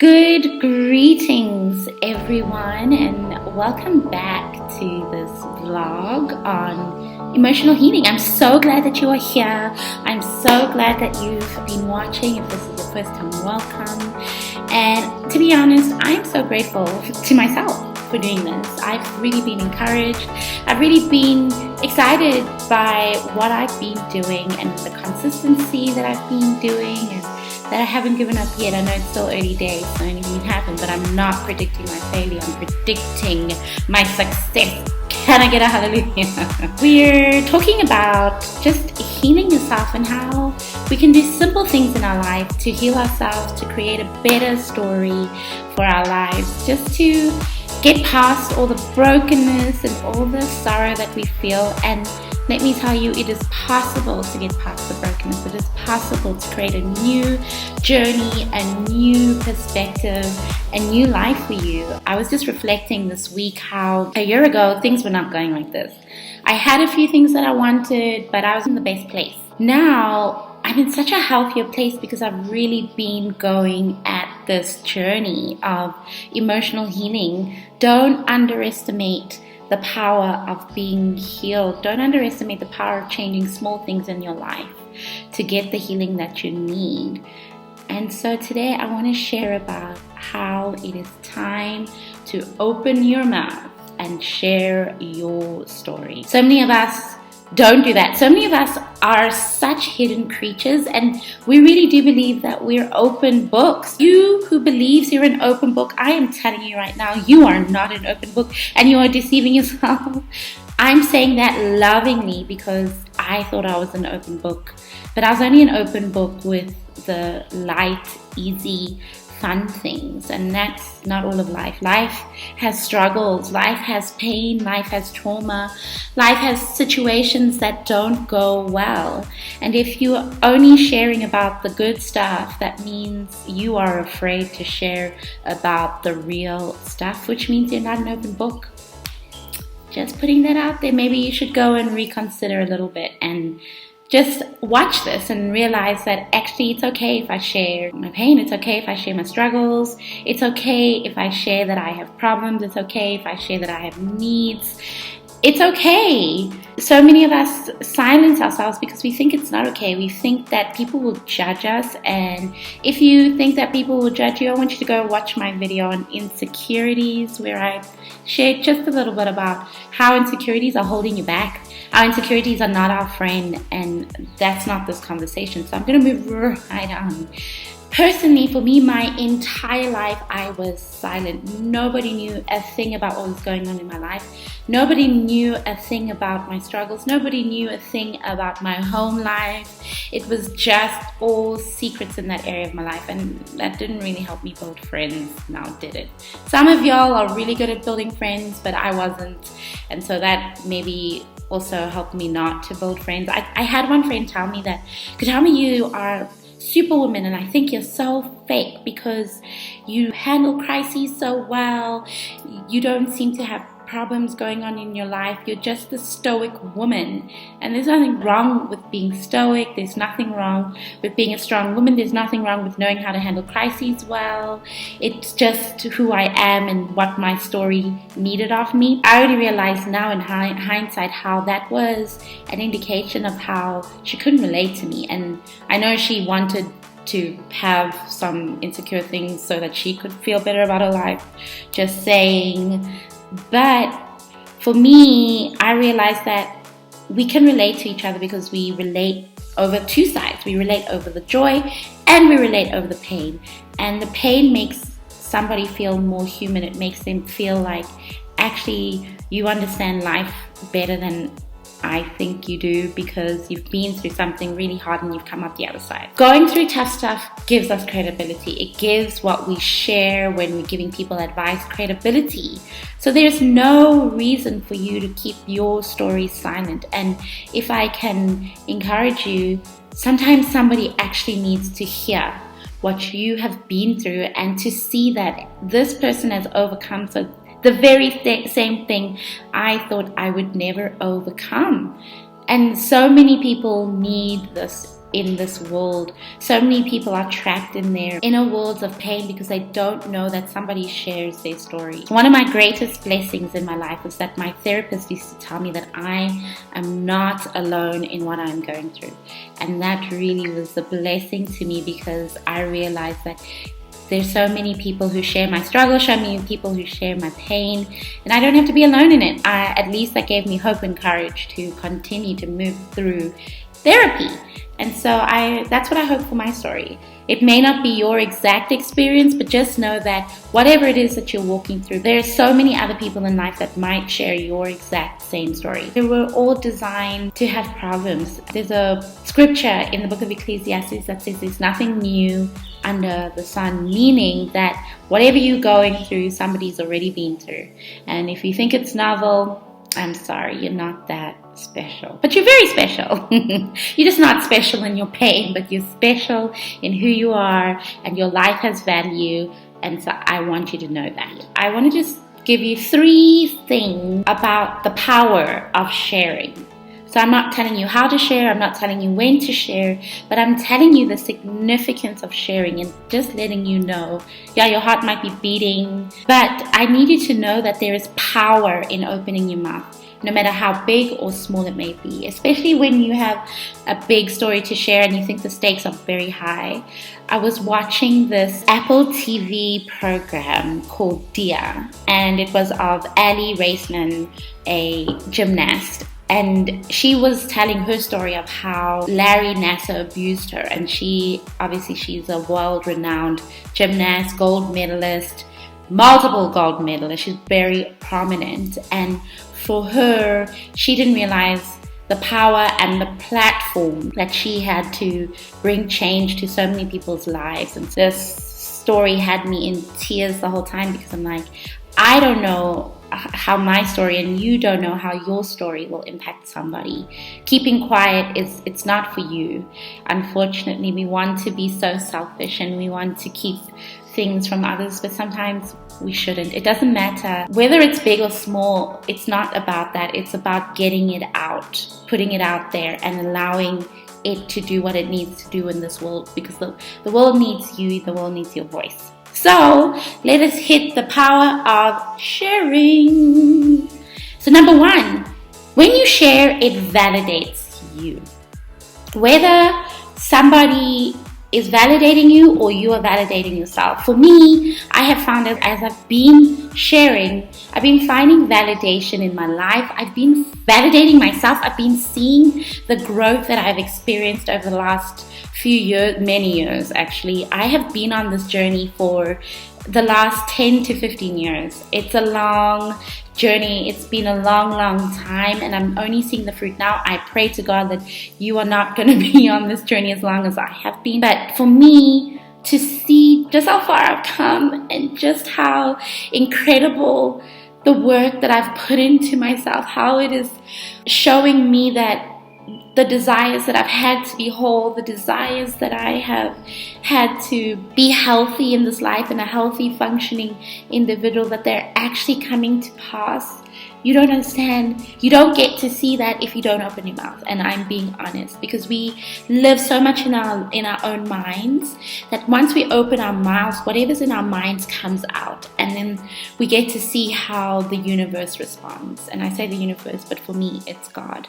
Good greetings, everyone, and welcome back to this vlog on emotional healing. I'm so glad that you are here. I'm so glad that you've been watching. If this is your first time, welcome. And to be honest, I'm so grateful to myself for doing this. I've really been encouraged. I've really been excited by what I've been doing and the consistency that I've been doing, and that I haven't given up yet. I know it's still early days, so anything can happen, but I'm not predicting my failure. I'm predicting my success. Can I get a hallelujah? We're talking about just healing yourself and how we can do simple things in our life to heal ourselves, to create a better story for our lives, just to get past all the brokenness and all the sorrow that we feel. And let me tell you, it is possible to get past the brokenness. It is possible to create a new journey, a new perspective, a new life for you. I was just reflecting this week how a year ago things were not going like this. I had a few things that I wanted, but I was in the best place. Now I'm in such a healthier place because I've really been going at this journey of emotional healing. Don't underestimate the power of being healed. Don't underestimate the power of changing small things in your life to get the healing that you need. And so today I want to share about how it is time to open your mouth and share your story. So many of us don't do that. So many of us are such hidden creatures, and we really do believe that we're open books. You who believes you're an open book, I am telling you right now, you are not an open book, and you are deceiving yourself. I'm saying that lovingly because I thought I was an open book, but I was only an open book with the light, easy, fun things, and that's not all of life. Life has struggles, life has pain, life has trauma, life has situations that don't go well. And if you're only sharing about the good stuff, that means you are afraid to share about the real stuff, which means you're not an open book. Just putting that out there. Maybe you should go and reconsider a little bit and just watch this and realize that actually it's okay if I share my pain. It's okay if I share my struggles. It's okay if I share that I have problems. It's okay if I share that I have needs. It's okay. So many of us silence ourselves because we think it's not okay. We think that people will judge us. And if you think that people will judge you, I want you to go watch my video on insecurities, where I shared just a little bit about how insecurities are holding you back. Our insecurities are not our friend, and that's not this conversation. So I'm going to move right on. Personally, for me, my entire life, I was silent. Nobody knew a thing about what was going on in my life. Nobody knew a thing about my struggles. Nobody knew a thing about my home life. It was just all secrets in that area of my life, and that didn't really help me build friends. Now, did it? Some of y'all are really good at building friends, but I wasn't, and so that maybe also helped me not to build friends. I had one friend tell me that, Katami, you are superwoman, and I think you're so fake because you handle crises so well. You don't seem to have problems going on in your life. You're just a stoic woman, and there's nothing wrong with being stoic. There's nothing wrong with being a strong woman. There's nothing wrong with knowing how to handle crises well. It's just who I am and what my story needed of me. I only realize now in hindsight how that was an indication of how she couldn't relate to me, and I know she wanted to have some insecure things so that she could feel better about her life, just saying. But for me, I realized that we can relate to each other because we relate over two sides. We relate over the joy and we relate over the pain. And the pain makes somebody feel more human. It makes them feel like actually you understand life better than I think you do, because you've been through something really hard and you've come up the other side. Going through tough stuff gives us credibility. It gives what we share when we're giving people advice credibility. So there's no reason for you to keep your story silent. And if I can encourage you, sometimes somebody actually needs to hear what you have been through and to see that this person has overcome the very same thing I thought I would never overcome. And so many people need this in this world. So many people are trapped in their inner worlds of pain because they don't know that somebody shares their story. One of my greatest blessings in my life was that my therapist used to tell me that I am not alone in what I'm going through. And that really was a blessing to me, because I realized that there's so many people who share my struggle, so many people who share my pain, and I don't have to be alone in it. At least that gave me hope and courage to continue to move through therapy. And so that's what I hope for my story. It may not be your exact experience, but just know that whatever it is that you're walking through, there are so many other people in life that might share your exact same story. They were all designed to have problems. There's a scripture in the book of Ecclesiastes that says there's nothing new under the sun, meaning that whatever you're going through, somebody's already been through. And if you think it's novel, I'm sorry, you're not that special. But you're very special. You're just not special in your pain, but you're special in who you are, and your life has value. And so I want you to know that. I want to just give you 3 things about the power of sharing. So I'm not telling you how to share, I'm not telling you when to share, but I'm telling you the significance of sharing and just letting you know, yeah, your heart might be beating, but I need you to know that there is power in opening your mouth, no matter how big or small it may be, especially when you have a big story to share and you think the stakes are very high. I was watching this Apple TV program called Dia, and it was of Aly Raisman, a gymnast. And she was telling her story of how Larry Nassar abused her. And she's a world-renowned gymnast, gold medalist, multiple gold medalists. She's very prominent. And for her, she didn't realize the power and the platform that she had to bring change to so many people's lives. And this story had me in tears the whole time, because I'm like, I don't know how my story, and you don't know how your story will impact somebody. Keeping quiet it's not for you. Unfortunately, we want to be so selfish and we want to keep things from others, but sometimes we shouldn't. It doesn't matter whether it's big or small. It's not about that. It's about getting it out, putting it out there, and allowing it to do what it needs to do in this world, because the world needs you, the world needs your voice. So let us hit the power of sharing. So number 1, when you share, it validates you. Whether somebody is validating you or you are validating yourself. For me, I have found that as I've been sharing, I've been finding validation in my life. I've been validating myself. I've been seeing the growth that I've experienced over the last few years, many years actually. I have been on this journey for the last 10 to 15 years. It's a long journey. It's been a long time, and I'm only seeing the fruit now. I pray to God that you are not going to be on this journey as long as I have been. But for me, to see just how far I've come and just how incredible the work that I've put into myself, how it is showing me that the desires that I've had to be whole, the desires that I have had to be healthy in this life and a healthy, functioning individual, that they're actually coming to pass. You don't understand. You don't get to see that if you don't open your mouth. And I'm being honest, because we live so much in our own minds that once we open our mouths, whatever's in our minds comes out. And then we get to see how the universe responds. And I say the universe, but for me, it's God.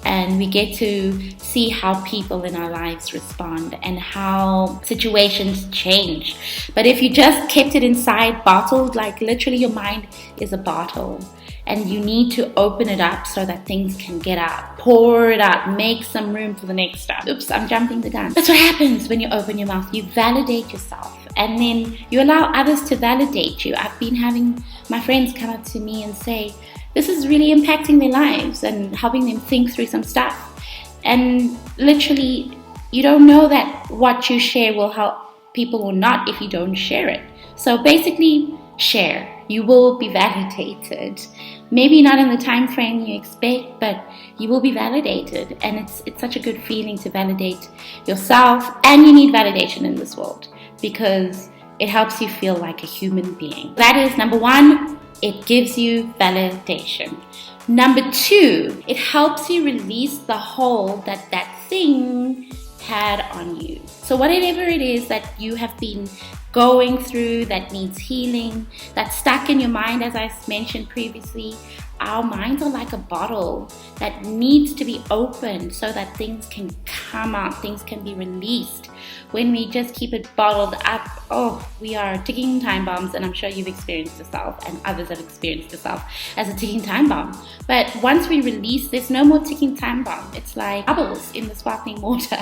And we get to see how people in our lives respond and how situations change. But if you just kept it inside, bottled, like literally your mind is a bottle, and you need to open it up so that things can get out. Pour it out, make some room for the next stuff. Oops, I'm jumping the gun. That's what happens when you open your mouth. You validate yourself, and then you allow others to validate you. I've been having my friends come up to me and say, this is really impacting their lives and helping them think through some stuff. And literally, you don't know that what you share will help people or not if you don't share it. So basically, share. You will be validated. Maybe not in the time frame you expect, but you will be validated. And it's such a good feeling to validate yourself. And you need validation in this world because it helps you feel like a human being. That is number 1. It gives you validation. Number 2, it helps you release the hold that thing had on you. So whatever it is that you have been going through that needs healing, that's stuck in your mind, as I mentioned previously, our minds are like a bottle that needs to be opened so that things can come out, things can be released. When we just keep it bottled up, we are ticking time bombs, and I'm sure you've experienced yourself and others have experienced yourself as a ticking time bomb. But once we release, there's no more ticking time bomb. It's like bubbles in the sparkling water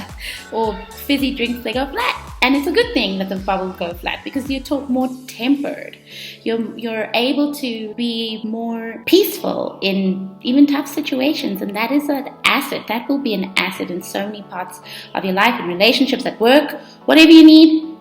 or fizzy drinks, they go flat. And it's a good thing that the bubbles go flat because you're more tempered. You're able to be more peaceful in even tough situations, and that is an asset. That will be an asset in so many parts of your life, in relationships, at work, whatever you need,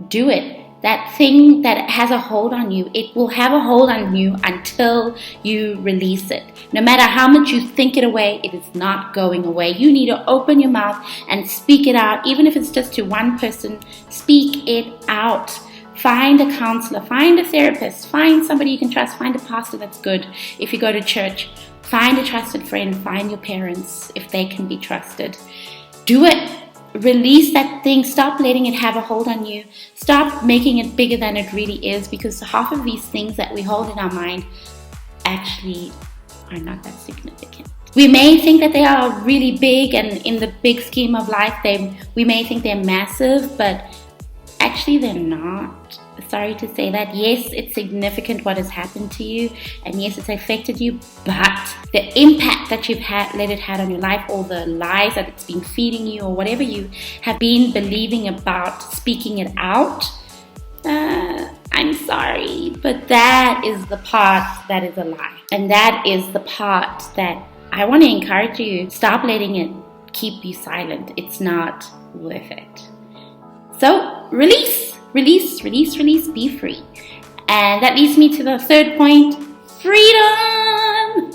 do it. That thing that has a hold on you, it will have a hold on you until you release it. No matter how much you think it away, it is not going away. You need to open your mouth and speak it out. Even if it's just to one person, speak it out. Find a counselor, find a therapist, find somebody you can trust, find a pastor that's good. If you go to church, find a trusted friend, find your parents if they can be trusted. Do it. Release that thing. Stop letting it have a hold on you. Stop making it bigger than it really is, because half of these things that we hold in our mind actually are not that significant. We may think that they are really big, and in the big scheme of life, we may think they're massive, but actually they're not. Sorry to say that. Yes, it's significant what has happened to you, and yes, it's affected you, but the impact that you've let it had on your life, or the lies that it's been feeding you, or whatever you have been believing about speaking it out, I'm sorry, but that is the part that is a lie. And that is the part that I want to encourage you. Stop letting it keep you silent. It's not worth it. So release, be free. And that leads me to the third point, freedom.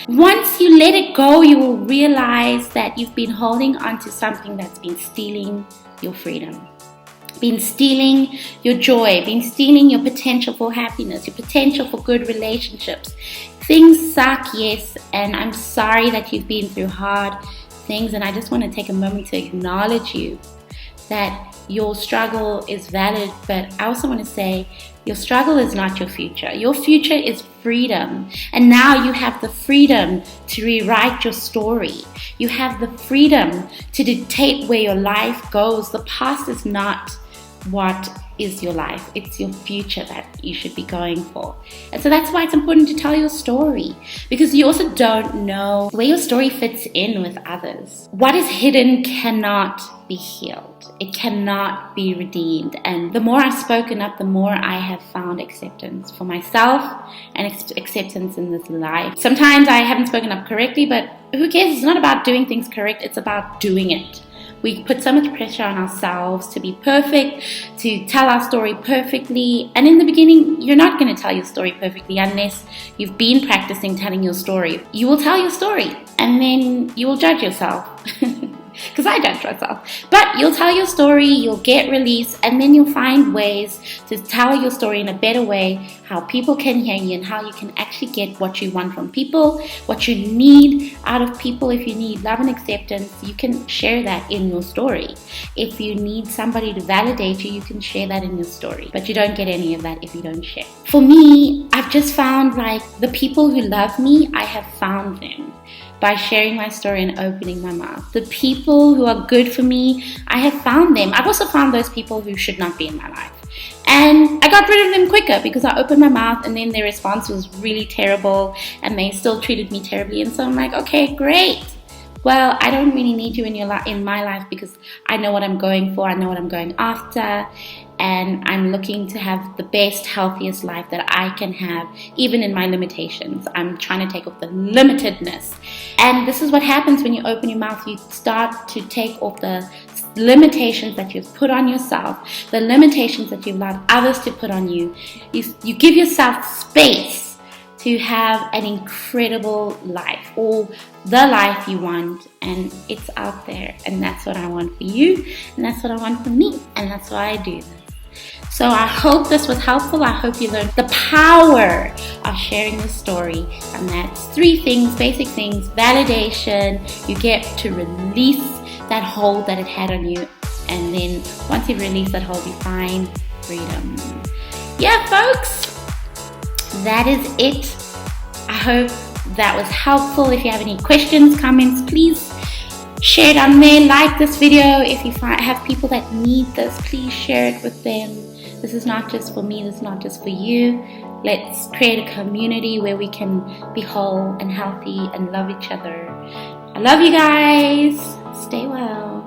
Once you let it go, you will realize that you've been holding on to something that's been stealing your freedom, been stealing your joy, been stealing your potential for happiness, your potential for good relationships. Things suck, yes, and I'm sorry that you've been through hard things, and I just want to take a moment to acknowledge you, that your struggle is valid, but I also want to say your struggle is not your future. Your future is freedom. And now you have the freedom to rewrite your story. You have the freedom to dictate where your life goes. The past is not what is your life. It's your future that you should be going for. And so that's why it's important to tell your story, because you also don't know where your story fits in with others. What is hidden cannot be healed. It cannot be redeemed. And the more I've spoken up, the more I have found acceptance for myself and acceptance in this life. Sometimes I haven't spoken up correctly, but who cares? It's not about doing things correct. It's about doing it. We put so much pressure on ourselves to be perfect, to tell our story perfectly. And in the beginning, you're not going to tell your story perfectly unless you've been practicing telling your story. You will tell your story, and then you will judge yourself. Because I judge myself. But you'll tell your story, you'll get release, and then you'll find ways to tell your story in a better way, how people can hear you and how you can actually get what you want from people, what you need out of people. If you need love and acceptance, you can share that in your story. If you need somebody to validate you, you can share that in your story. But you don't get any of that if you don't share. For me, I've just found the people who love me, I have found them by sharing my story and opening my mouth. The people who are good for me, I have found them. I've also found those people who should not be in my life. And I got rid of them quicker because I opened my mouth and then their response was really terrible and they still treated me terribly. And so I'm like, okay, great. Well, I don't really need you in my life because I know what I'm going for. I know what I'm going after. And I'm looking to have the best, healthiest life that I can have, even in my limitations. I'm trying to take off the limitedness. And this is what happens when you open your mouth. You start to take off the limitations that you've put on yourself, the limitations that you've allowed others to put on you. You give yourself space to have an incredible life, or the life you want, and it's out there. And that's what I want for you, and that's what I want for me, and that's why I do this. So I hope this was helpful. I hope you learned the power of sharing the story. And that's 3 things, basic things: validation, you get to release that hold that it had on you. And then once you release that hold, you find freedom. Yeah, folks, that is it. I hope that was helpful. If you have any questions, comments, please share it on there. Like this video. If you have people that need this, please share it with them. This is not just for me. This is not just for you. Let's create a community where we can be whole and healthy and love each other. I love you guys. Stay well.